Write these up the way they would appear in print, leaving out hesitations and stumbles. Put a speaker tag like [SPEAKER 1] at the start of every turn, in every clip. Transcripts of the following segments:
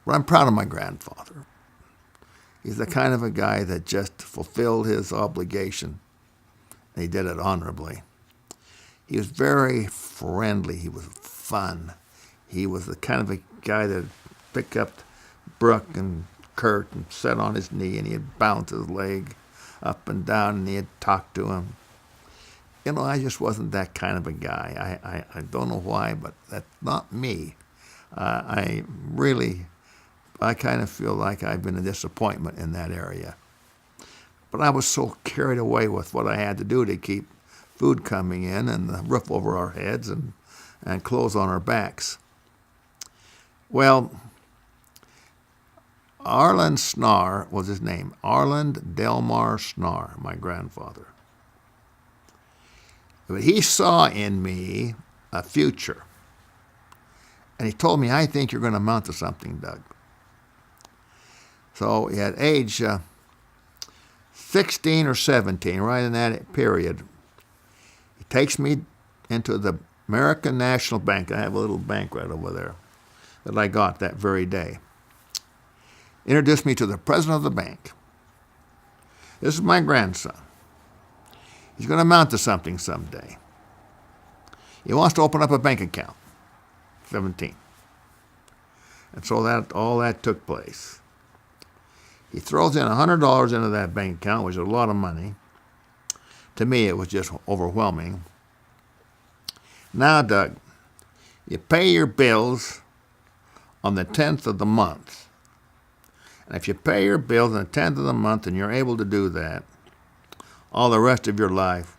[SPEAKER 1] But I'm proud of my grandfather. He's the kind of a guy that just fulfilled his obligation. And he did it honorably. He was very friendly. He was fun. He was the kind of a guy that would pick up Brooke and Kurt and sit on his knee, and he'd bounce his leg up and down, and he'd talk to him. You know, I just wasn't that kind of a guy. I don't know why, but that's not me. I kind of feel like I've been a disappointment in that area. But I was so carried away with what I had to do to keep food coming in and the roof over our heads and clothes on our backs. Well, Arland Snarr was his name. Arland Delmar Snarr, my grandfather. But he saw in me a future. And he told me, I think you're going to amount to something, Doug. So at age 16 or 17, right in that period, he takes me into the American National Bank. I have a little bank right over there that I got that very day. Introduced me to the president of the bank. This is my grandson. He's going to amount to something someday. He wants to open up a bank account. 17. And so all that took place. He throws in $100 into that bank account, which is a lot of money. To me, it was just overwhelming. Now, Doug, you pay your bills on the 10th of the month. And if you pay your bills on the 10th of the month and you're able to do that, all the rest of your life,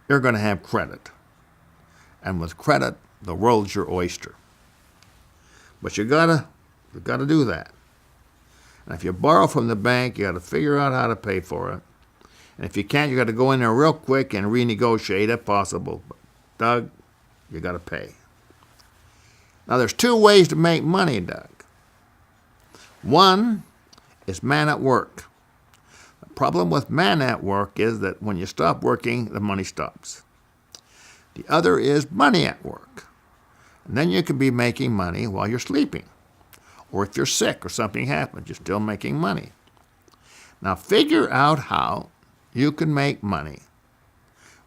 [SPEAKER 1] you're going to have credit. And with credit, the world's your oyster. But you gotta do that. And if you borrow from the bank, you got to figure out how to pay for it. And if you can't, you got to go in there real quick and renegotiate if possible. But Doug, you got to pay. Now, there's two ways to make money, Doug. One is man at work. The problem with man at work is that when you stop working, the money stops. The other is money at work. And then you can be making money while you're sleeping. Or if you're sick or something happens, you're still making money. Now figure out how you can make money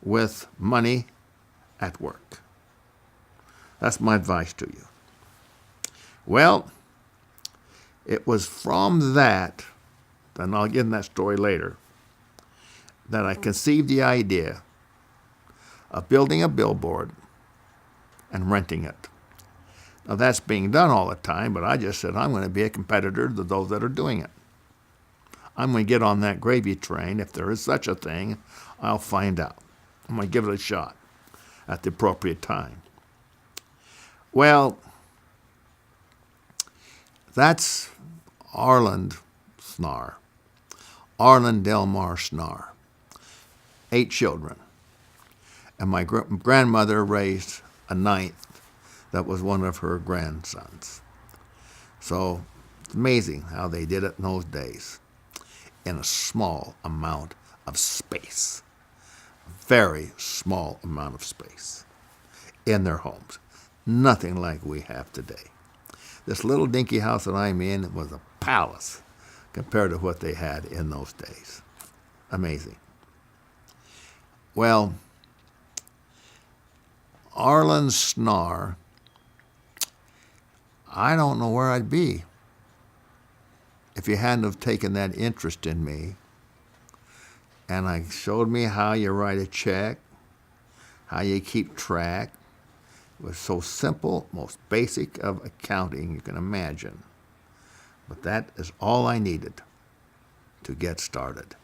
[SPEAKER 1] with money at work. That's my advice to you. Well, it was from that, and I'll get in that story later, that I conceived the idea of building a billboard and renting it. Now that's being done all the time, but I just said I'm going to be a competitor to those that are doing it. I'm going to get on that gravy train. If there is such a thing, I'll find out. I'm going to give it a shot at the appropriate time. Well, that's Arland Snarr. Arland Delmar Snarr. 8 children. And my grandmother raised a 9th that was one of her grandsons. So it's amazing how they did it in those days in a small amount of space. A very small amount of space in their homes. Nothing like we have today. This little dinky house that I'm in was a palace compared to what they had in those days. Amazing. Well, Arland Snarr, I don't know where I'd be if you hadn't have taken that interest in me. And I showed me how you write a check, how you keep track. It was so simple, most basic of accounting you can imagine. But that is all I needed to get started.